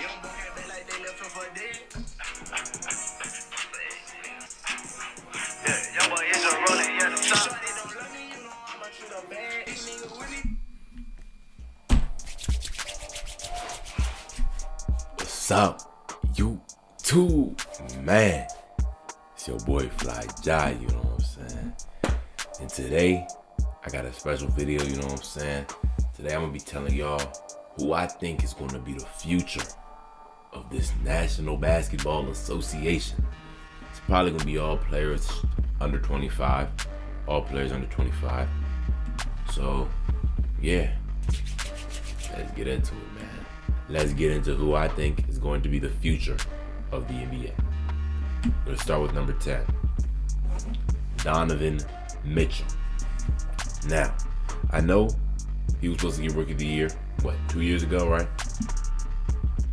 What's up, YouTube, man? It's your boy Fly Jai, you know what I'm saying? And today, I got a special video, you know what I'm saying? Today, I'm gonna be telling y'all who I think is gonna be the future of this National Basketball Association. It's probably gonna be all players under 25, all players under 25. So, yeah, let's get into it, man. Let's get into who I think is going to be the future of the NBA. Let's start with number 10, Donovan Mitchell. Now, I know he was supposed to get Rookie of the Year, 2 years ago, right?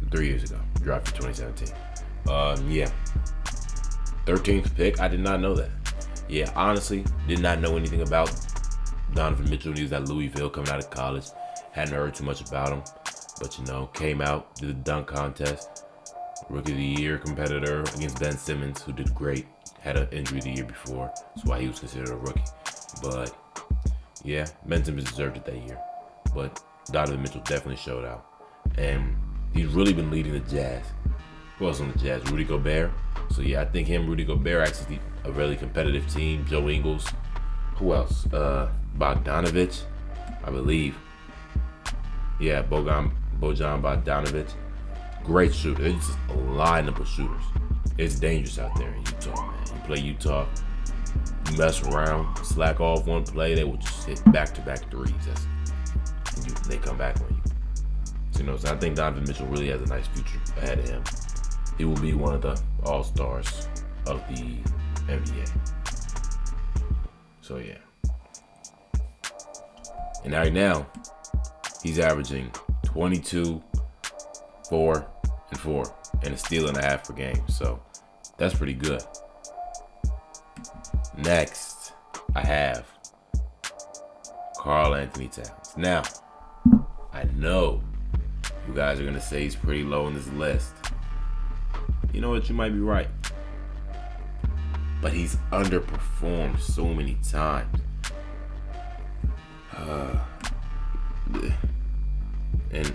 3 years ago, drafted 2017. Yeah, 13th pick, I did not know that. Yeah, honestly, did not know anything about Donovan Mitchell when he was at Louisville coming out of college. Hadn't heard too much about him. But, came out, did the dunk contest, Rookie of the Year competitor against Ben Simmons, who did great. Had an injury the year before. That's why he was considered a rookie. But, yeah, Ben Simmons deserved it that year. But Donovan Mitchell definitely showed out. And he's really been leading the Jazz. Who else on the Jazz? Rudy Gobert. So, yeah, I think Rudy Gobert, actually a really competitive team. Joe Ingles. Who else? Bogdanovich, I believe. Yeah, Bojan Bogdanovich. Great shooter. It's just a lineup of shooters. It's dangerous out there in Utah, man. You play Utah, you mess around, slack off one play, they will just hit back-to-back threes. They come back on you. So I think Donovan Mitchell really has a nice future ahead of him. He will be one of the all-stars of the NBA. So, yeah. And right now, he's averaging 22, 4, and 4, and a steal and a half per game. So that's pretty good. Next, I have KarlAnthony Towns. Now, I know you guys are going to say he's pretty low on this list. You know what? You might be right. But he's underperformed so many times. And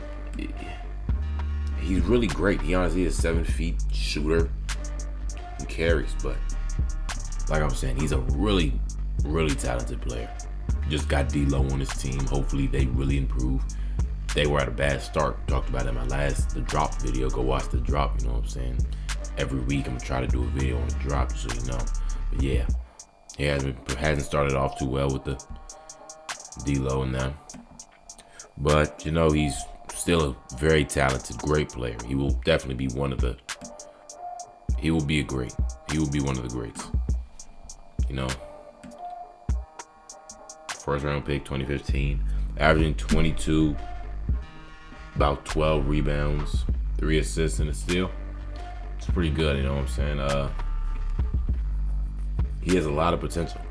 he's really great. He honestly is 7 feet shooter and carries, but like I'm saying, he's a really, really talented player. Just got D-Lo on his team. Hopefully they really improve. They were at a bad start. Talked about it in the drop video. Go watch the drop, you know what I'm saying? Every week I'm gonna try to do a video on the drop so you know. But yeah, he hasn't started off too well with the D-Lo and them. But, he's still a very talented, great player. He will definitely be one of the greats. First round pick, 2015. Averaging 22, about 12 rebounds, 3 assists, and a steal. It's pretty good, you know what I'm saying? He has a lot of potential.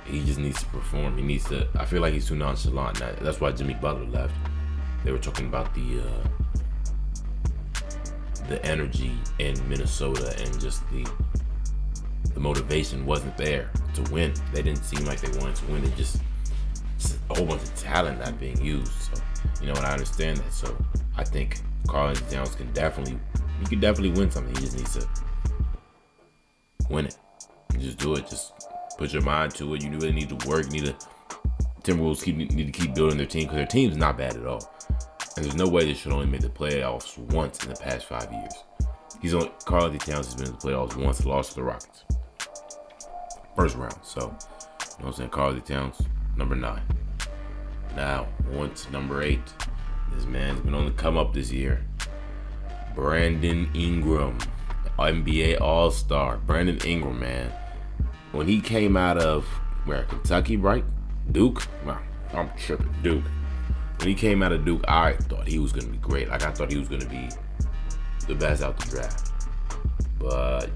He just needs to perform. I feel like he's too nonchalant. That's why Jimmy Butler left. They were talking about the energy in Minnesota and just the motivation wasn't there to win. They didn't seem like they wanted to win. They just a whole bunch of talent not being used. So, I understand that. So I think KarlAnthony Towns can definitely win something. He just needs to win it. Just do it. Just put your mind to it. You really need to work. Timberwolves need to keep building their team because their team's not bad at all. And there's no way they should only make the playoffs once in the past 5 years. KarlAnthony Towns has been in the playoffs once, lost to the Rockets. First round. So, you know what I'm saying? KarlAnthony Towns, number 9. Now, on to number 8. This man's been on the come up this year. Brandon Ingram, NBA All-Star. Brandon Ingram, man. When he came out of Kentucky, right? Duke? Wow, I'm tripping. Duke. When he came out of Duke, I thought he was going to be great. I thought he was going to be the best out the draft. But,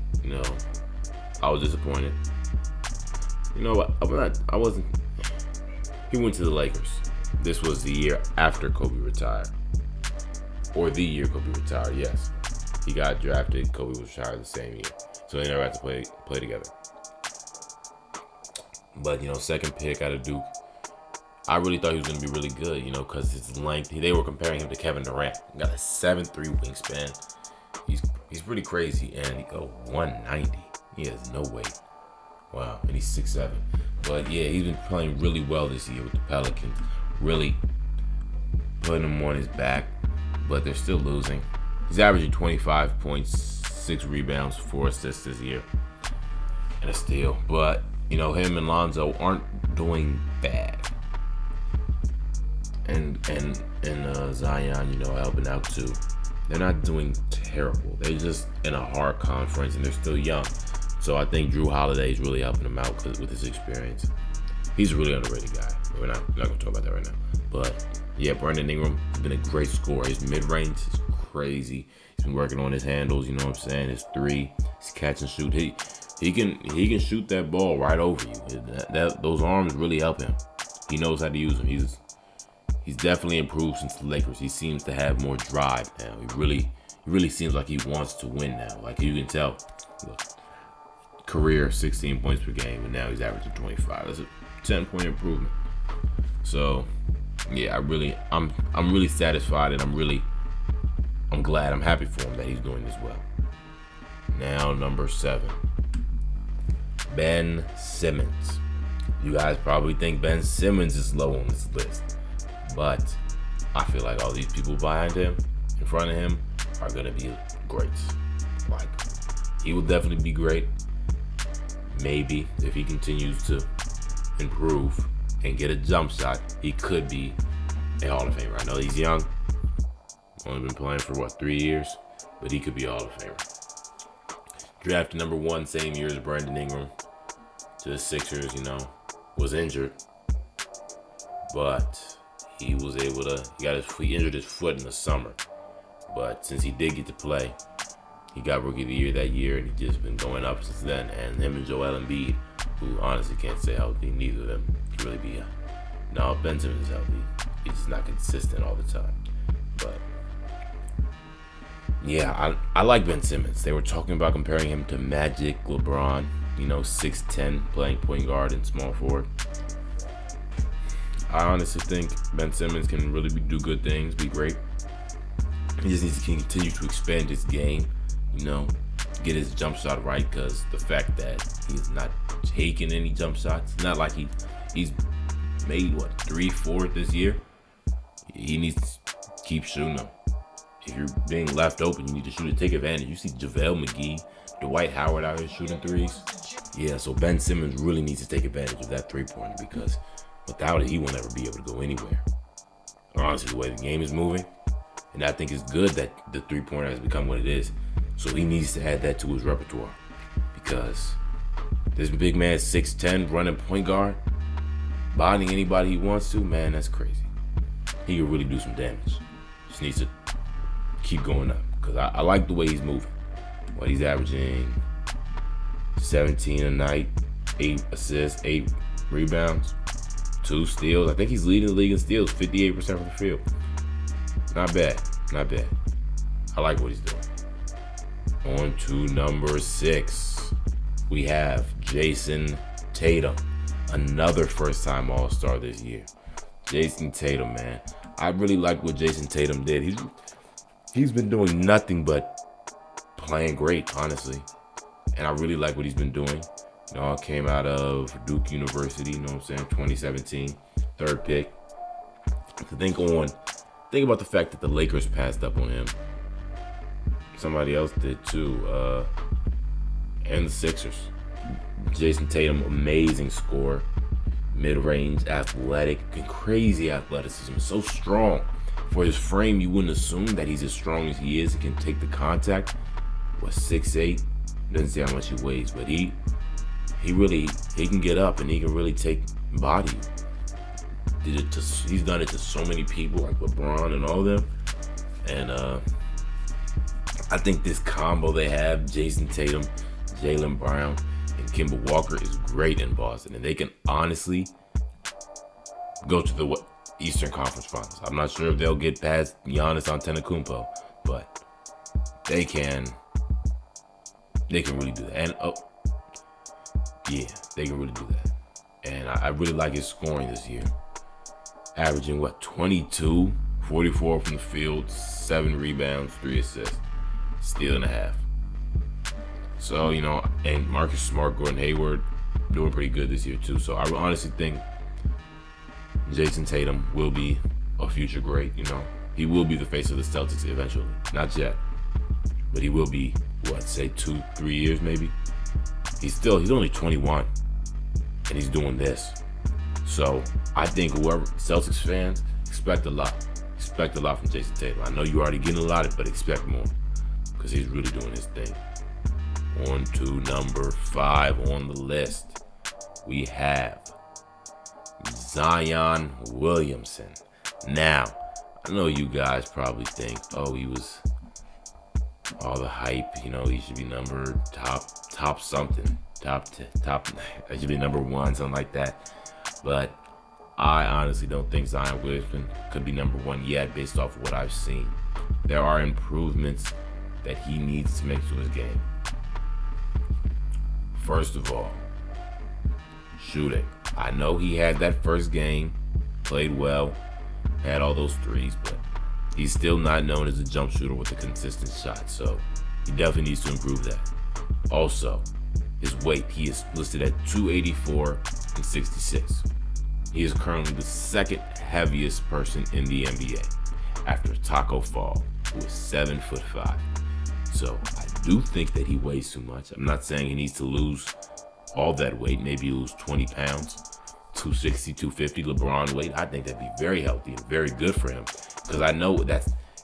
I was disappointed. You know what? I wasn't. He went to the Lakers. This was the year after Kobe retired. or the year Kobe retired. Yes, he got drafted. Kobe was retired the same year, so they never had to play together. But second pick out of Duke, I really thought he was going to be really good. Because his length. They were comparing him to Kevin Durant. He got a 7'3" wingspan. He's pretty crazy, and he go 190. He has no weight. Wow, and he's 6'7". But yeah, he's been playing really well this year with the Pelicans. Really putting him on his back, but they're still losing. He's averaging 25 points, 6 rebounds, 4 assists this year, and a steal. But him and Lonzo aren't doing bad, and Zion, helping out too. They're not doing terrible. They're just in a hard conference, and they're still young. So I think Drew Holiday is really helping him out with his experience. He's a really underrated guy. We're not going to talk about that right now. But yeah, Brandon Ingram has been a great scorer. His mid-range is crazy. He's been working on his handles. You know what I'm saying? His three, his catch and shoot. He can shoot that ball right over you. Those arms really help him. He knows how to use them. He's definitely improved since the Lakers. He seems to have more drive now. He really seems like he wants to win now. Like you can tell. Look, career 16 points per game, and now he's averaging 25. That's a 10-point improvement. So yeah, I'm really satisfied, and I'm glad. I'm happy for him that he's doing this well. Now number 7, Ben Simmons. You guys probably think Ben Simmons is low on this list, but I feel like all these people behind him, in front of him, are gonna be great. Like, he will definitely be great. Maybe if he continues to improve and get a jump shot, he could be a Hall of Famer. I know he's young, only been playing for 3 years, but he could be a Hall of Famer. Drafted number 1 same year as Brandon Ingram to the Sixers. Was injured, but he was able to. He injured his foot in the summer, but since he did get to play, he got Rookie of the Year that year, and he's just been going up since then. And him and Joel Embiid, who honestly can't stay healthy, neither of them can really be. No, Ben Simmons is healthy. He's just not consistent all the time. But yeah, I like Ben Simmons. They were talking about comparing him to Magic, LeBron. 6'10", playing point guard and small forward. I honestly think Ben Simmons can really do good things, be great. He just needs to continue to expand his game. Get his jump shot right, because the fact that he's not taking any jump shots, it's not like he's made 3-4 this year. He needs to keep shooting them. If you're being left open, you need to shoot it, take advantage. You see JaVale McGee, Dwight Howard out here shooting threes. Yeah, so Ben Simmons really needs to take advantage of that three-pointer, because without it, he will never be able to go anywhere. Honestly, the way the game is moving, and I think it's good that the three-pointer has become what it is. So he needs to add that to his repertoire, because this big man, 6'10", running point guard, bodying anybody he wants to, man, that's crazy. He can really do some damage. Just needs to keep going up, because I like the way he's moving. He's averaging 17 a night, 8 assists, 8 rebounds, 2 steals. I think he's leading the league in steals, 58% from the field. Not bad. I like what he's doing. On to number 6, we have Jason Tatum, another first-time All-Star this year. Jason Tatum, man. I really like what Jason Tatum did. He's been doing nothing but playing great, honestly. And I really like what he's been doing. I came out of Duke University, 2017, 3rd pick. To think about the fact that the Lakers passed up on him. Somebody else did too, and the Sixers. Jason Tatum, amazing scorer, mid-range, athletic, and crazy athleticism. So strong. For his frame, you wouldn't assume that he's as strong as he is and can take the contact. 6'8", doesn't say how much he weighs, but he can get up and he can really take body. He's done it to so many people like LeBron and all of them. And I think this combo they have, Jason Tatum, Jaylen Brown, and Kemba Walker, is great in Boston. And they can honestly go to Eastern Conference Finals. I'm not sure if they'll get past Giannis Antetokounmpo, but they can really do that. And they can really do that. And I really like his scoring this year. Averaging 22, 44 from the field, 7 rebounds, 3 assists, steal and a half. So, and Marcus Smart, Gordon Hayward doing pretty good this year too. So I honestly think Jason Tatum will be a future great. He will be the face of the Celtics eventually. Not yet, but he will be, 2-3 years maybe. He's only 21, and he's doing this. So I think whoever Celtics fans expect a lot. Expect a lot from Jason Tatum. I know you're already getting a lot, but expect more because he's really doing his thing. On to number 5 on the list, we have Zion Williamson. Now, I know you guys probably think, he was all the hype. He should be number top something, top. He should be number 1, something like that. But I honestly don't think Zion Williamson could be number 1 yet, based off of what I've seen. There are improvements that he needs to make to his game. First of all, shooting. I know he had that first game, played well, had all those threes, but he's still not known as a jump shooter with a consistent shot, so he definitely needs to improve that. Also, his weight, he is listed at 284 and 66. He is currently the 2nd heaviest person in the NBA, after Taco Fall, who is 7'5". So I do think that he weighs too much. I'm not saying he needs to lose all that weight, maybe lose 20 pounds, 260, 250 LeBron weight. I think that'd be very healthy and very good for him, because I know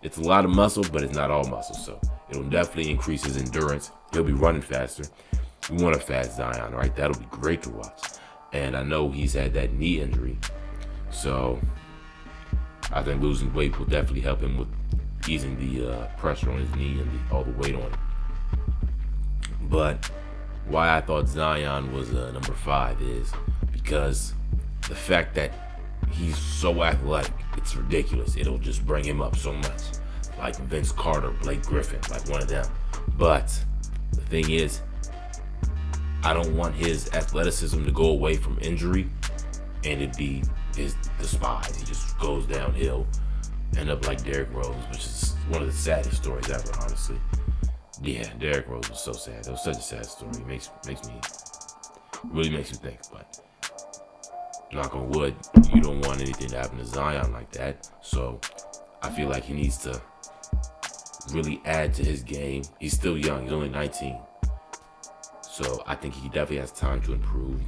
it's a lot of muscle, but it's not all muscle. So it'll definitely increase his endurance. He'll be running faster. We want a fast Zion, right? That'll be great to watch. And I know he's had that knee injury, so I think losing weight will definitely help him with easing the pressure on his knee and all the weight on it. But why I thought Zion was number 5 is because the fact that he's so athletic, it's ridiculous. It'll just bring him up so much, like Vince Carter, Blake Griffin, like one of them. But the thing is, I don't want his athleticism to go away from injury and it be his despise. He just goes downhill, end up like Derrick Rose, which is one of the saddest stories ever, honestly. Yeah, Derrick Rose was so sad. That was such a sad story. It really makes me think. But knock on wood, you don't want anything to happen to Zion like that. So I feel like he needs to really add to his game. He's still young. He's only 19. So I think he definitely has time to improve,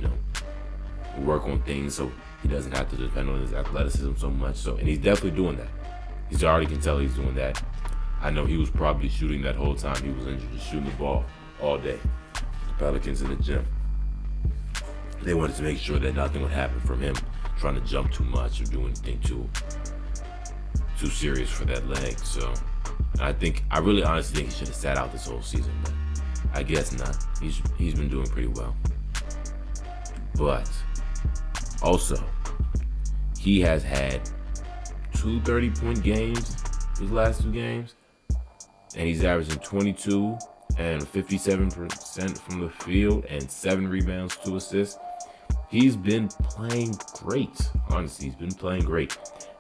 work on things so he doesn't have to depend on his athleticism so much. And he's definitely doing that. He's already can tell he's doing that. I know he was probably shooting that whole time he was injured, just shooting the ball all day. The Pelicans in the gym. They wanted to make sure that nothing would happen from him trying to jump too much or do anything too serious for that leg. So I really honestly think he should have sat out this whole season, but I guess not. He's been doing pretty well. But also, he has had 2 30-point games his last 2 games, and he's averaging 22 and 57% from the field and 7 rebounds, 2 assists. He's been playing great. Honestly, he's been playing great.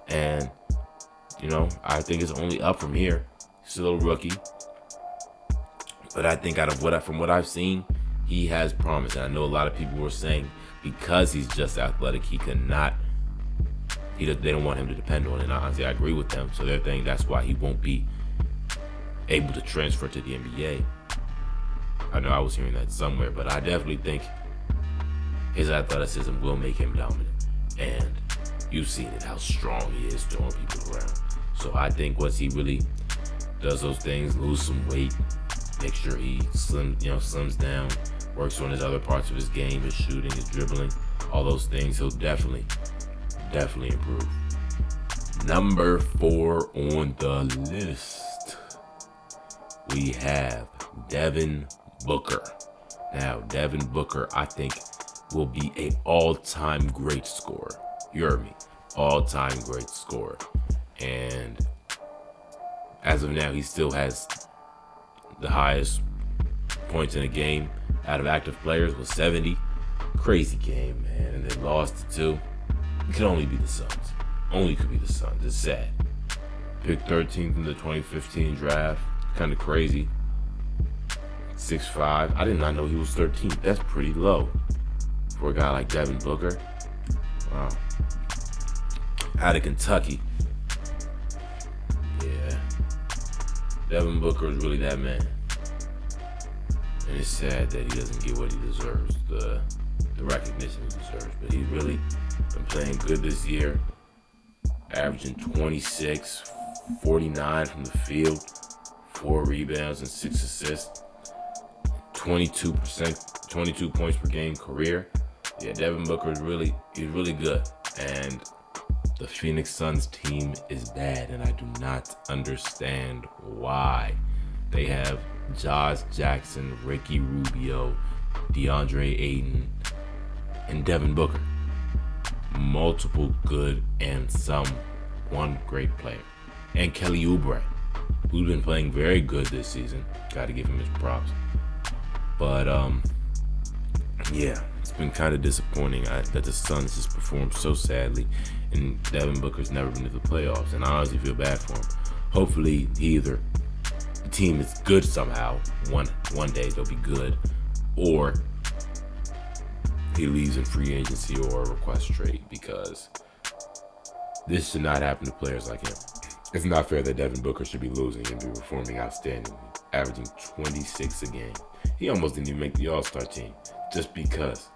And, I think it's only up from here. He's still a rookie. But I think from what I've seen, he has promise. And I know a lot of people were saying because he's just athletic, they don't want him to depend on it. And honestly, I agree with them. So they're saying that's why he won't be able to transfer to the NBA. I know I was hearing that somewhere, but I definitely think his athleticism will make him dominant. And you've seen it, how strong he is throwing people around. So I think once he really does those things, lose some weight, make sure he slims down, works on his other parts of his game, his shooting, his dribbling, all those things, he'll definitely improve. Number 4 on the list, we have Devin Booker. Now, Devin Booker, I think, will be an all-time great scorer. You heard me. all-time great scorer. And as of now, he still has the highest points in a game out of active players with 70. Crazy game, man. And they lost it too. It could only be the Suns. Only could be the Suns. It's sad. Picked 13th in the 2015 draft. Kind of crazy. 6'5". I did not know he was 13th. That's pretty low for a guy like Devin Booker. Wow. Out of Kentucky. Yeah. Devin Booker is really that man. And it's sad that he doesn't get what he deserves, the recognition he deserves. But he's really been playing good this year. Averaging 26, 49 from the field, 4 rebounds and 6 assists. 22 points per game career. Yeah, Devin Booker is really good. And the Phoenix Suns team is bad, and I do not understand why. They have Josh Jackson, Ricky Rubio, DeAndre Ayton, and Devin Booker. Multiple good and one great player. And Kelly Oubre, who's been playing very good this season. Got to give him his props. But, yeah, it's been kind of disappointing that the Suns just performed so sadly, and Devin Booker's never been to the playoffs, and I honestly feel bad for him. Hopefully, the team is good somehow. One day they'll be good, or he leaves in free agency or a request trade, because this should not happen to players like him. It's not fair that Devin Booker should be losing and be performing outstandingly, averaging 26 a game. He almost didn't even make the All-Star team just because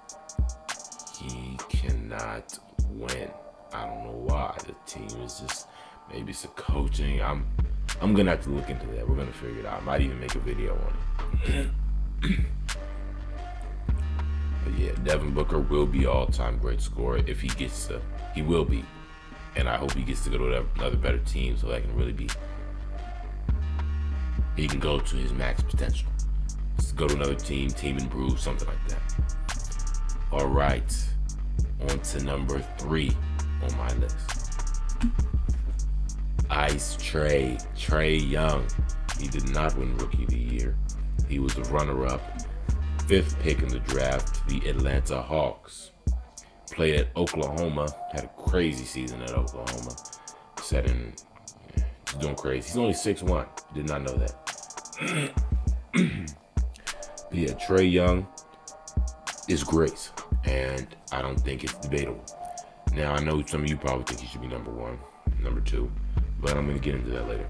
he cannot win. I don't know why. The team is just, maybe it's a coaching. I'm gonna have to look into that. We're gonna figure it out. I might even make a video on it. But yeah, Devin Booker will be all-time great scorer if he gets to. He will be, and I hope he gets to go to another better team so that can really be. He can go to his max potential. Just go to another team improve, something like that. All right, on to number 3 on my list. Ice Trey Young. He did not win Rookie of the Year. He was the runner-up, 5th pick in the draft, the Atlanta Hawks. Played at Oklahoma, had a crazy season at Oklahoma. He's doing crazy. He's only 6'1". Did not know that. But yeah, Trey Young is great, and I don't think it's debatable. Now, I know some of you probably think he should be number 1, number 2, but I'm going to get into that later.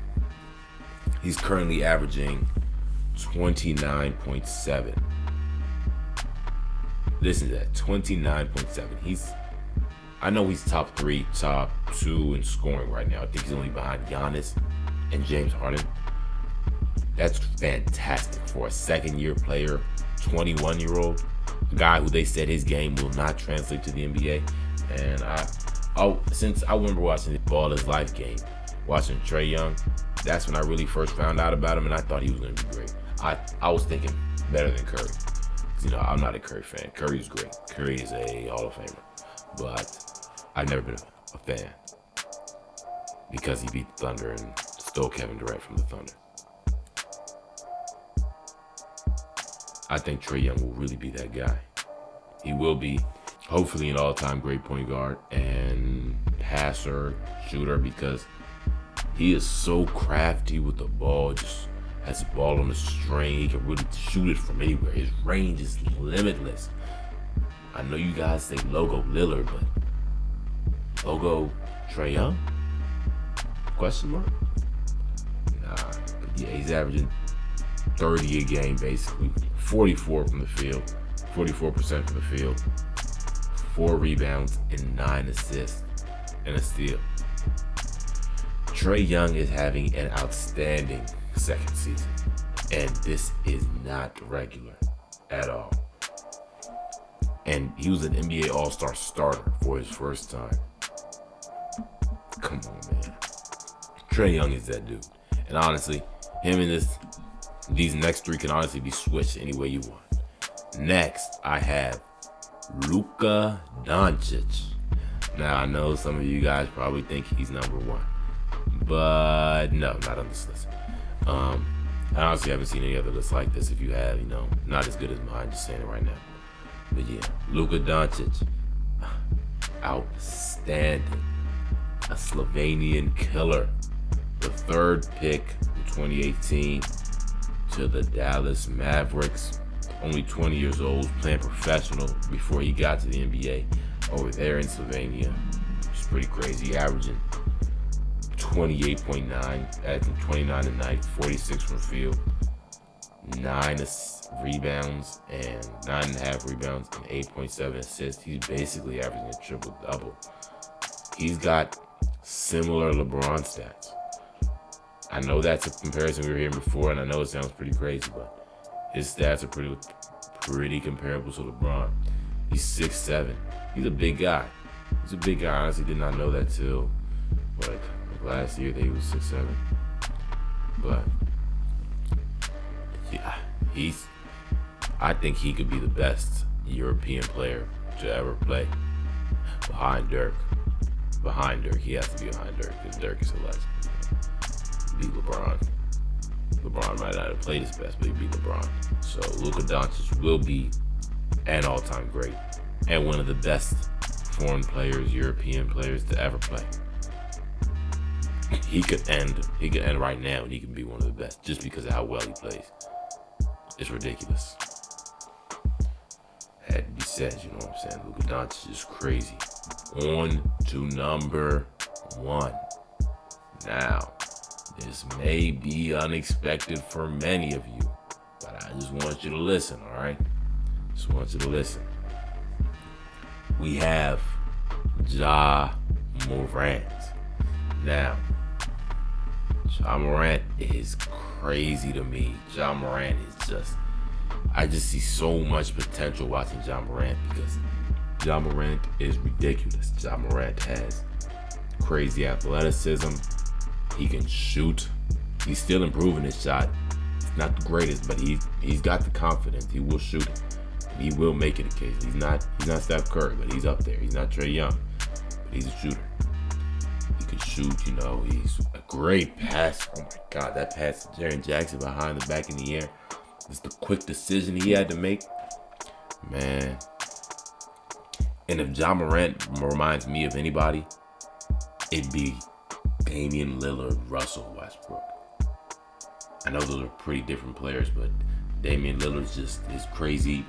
He's currently averaging 29.7. Listen to that, 29.7. I know he's top 3, top 2 in scoring right now. I think he's only behind Giannis and James Harden. That's fantastic for a second-year player, 21-year-old, a guy who they said his game will not translate to the NBA. And since I remember watching the Ball Is Life game, watching Trey Young, that's when I really first found out about him, and I thought he was going to be great. I was thinking better than Curry. You know, I'm not a Curry fan. Curry's great. Curry is a Hall of Famer. But I've never been a fan because he beat the Thunder and stole Kevin Durant from the Thunder. I think Trey Young will really be that guy. He will be, hopefully, an all-time great point guard and passer, shooter, because he is so crafty with the ball. Just has the ball on the string. He can really shoot it from anywhere. His range is limitless. I know you guys say logo Lillard, but logo Trey Young? Question mark? Nah, but yeah, he's averaging 30 a game basically. 44 from the field, 44% from the field, 4 rebounds and 9 assists and a steal. Trey Young is having an outstanding second season, and this is not regular at all. And he was an NBA All-Star starter for his first time. Come on, man. Trey Young is that dude. And honestly, him and these next 3 can honestly be switched any way you want. Next, I have Luka Doncic. Now, I know some of you guys probably think he's number one, but no, not on this list. I honestly haven't seen any other lists like this. If you have, not as good as mine, just saying it right now. But yeah, Luka Doncic, outstanding. A Slovenian killer. The third pick in 2018 to the Dallas Mavericks. Only 20 years old, playing professional before he got to the NBA over there in Slovenia. It's pretty crazy, averaging 28.9, averaging 29 a night, 46 from field, 9 rebounds and 9.5 rebounds and 8.7 assists. He's basically averaging a triple-double. He's got similar LeBron stats. I know that's a comparison we were hearing before, and I know it sounds pretty crazy, but his stats are pretty comparable to LeBron. He's 6'7". He's a big guy. I honestly did not know that till last year that he was 6'7". But yeah, I think he could be the best European player to ever play. Behind Dirk. He has to be behind Dirk because Dirk is a legend. Beat LeBron. LeBron might not have played his best, but he beat LeBron. So Luka Doncic will be an all-time great and one of the best foreign players, European players to ever play. He could end right now and he can be one of the best just because of how well he plays. It's ridiculous. Had to be said, you know what I'm saying? Luka Doncic is crazy. On to number one. Now, this may be unexpected for many of you, but I just want you to listen, all right? Just want you to listen. We have Ja Morant. Now, Ja Morant is crazy to me. Ja Morant is I just see so much potential watching Ja Morant because Ja Morant is ridiculous. Ja Morant has crazy athleticism. He can shoot. He's still improving his shot. It's not the greatest, but he's got the confidence. He will shoot it. He will make it a case. He's not Steph Curry, but he's up there. He's not Trey Young, but he's a shooter. He can shoot, He's a great pass. Oh my God, that pass to Jaren Jackson behind the back in the air. Just the quick decision he had to make. Man. And if Ja Morant reminds me of anybody, it'd be Damian Lillard, Russell Westbrook. I know those are pretty different players, but Damian Lillard's is crazy.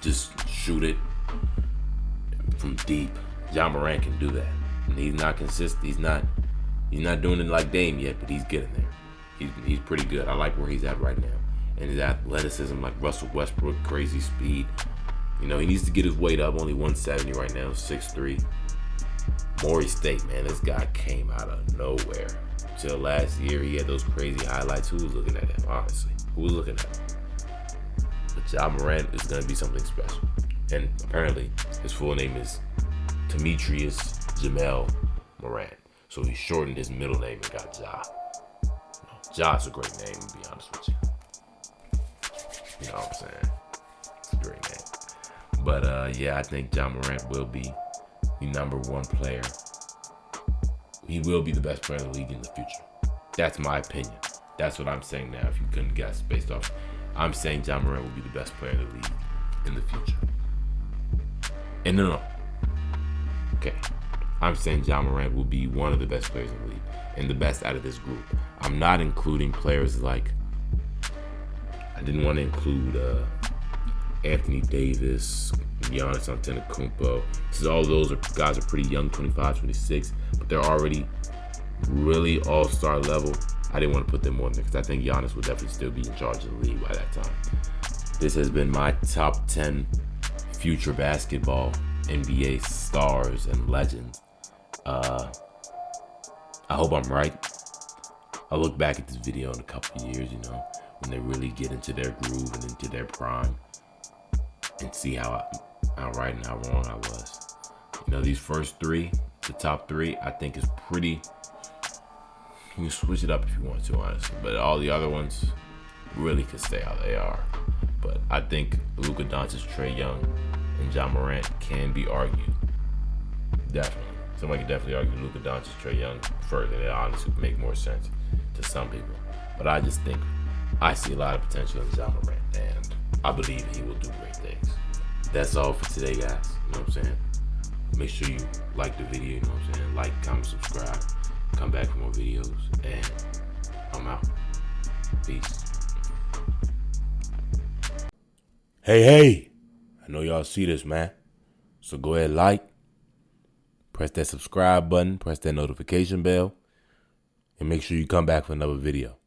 Just shoot it from deep. Ja Morant can do that. And he's not consistent. He's not doing it like Dame yet, but he's getting there. He's pretty good. I like where he's at right now. And his athleticism, like Russell Westbrook, crazy speed. He needs to get his weight up. Only 170 right now, 6'3". Maury State, man, this guy came out of nowhere. Till last year, he had those crazy highlights. Who was looking at him, honestly? Who was looking at him? But Ja Morant is going to be something special. And apparently, his full name is Demetrius Jamel Morant. So he shortened his middle name and got Ja. Ja's a great name, to be honest with you. You know what I'm saying? It's a great name. But, yeah, I think Ja Morant will be the number one player. He will be the best player in the league in the future. That's my opinion. That's what I'm saying now. If you couldn't guess based off, I'm saying Ja Morant will be the best player in the league in the future. And no. Okay. I'm saying Ja Morant will be one of the best players in the league and the best out of this group. I'm not including players like, I didn't want to include Anthony Davis, Giannis Antetokounmpo. Because all those guys are pretty young, 25, 26, but they're already really all-star level. I didn't want to put them on there because I think Giannis would definitely still be in charge of the league by that time. This has been my top 10 future basketball NBA stars and legends. I hope I'm right. I'll look back at this video in a couple of years, when they really get into their groove and into their prime and see how right and how wrong I was. These first three, the top three, I think is pretty. You can switch it up if you want to, honestly. But all the other ones really could stay how they are. But I think Luka Doncic, Trey Young, and Ja Morant can be argued. Definitely. Somebody could definitely argue Luka Doncic, Trey Young further. That honestly would make more sense to some people. But I just think I see a lot of potential in Ja Morant, and I believe he will do great things. That's all for today, guys. You know what I'm saying? Make sure you like the video, you know what I'm saying? Like, comment, subscribe. Come back for more videos, and I'm out. Peace. Hey. I know y'all see this, man. So go ahead, like. Press that subscribe button. Press that notification bell. And make sure you come back for another video.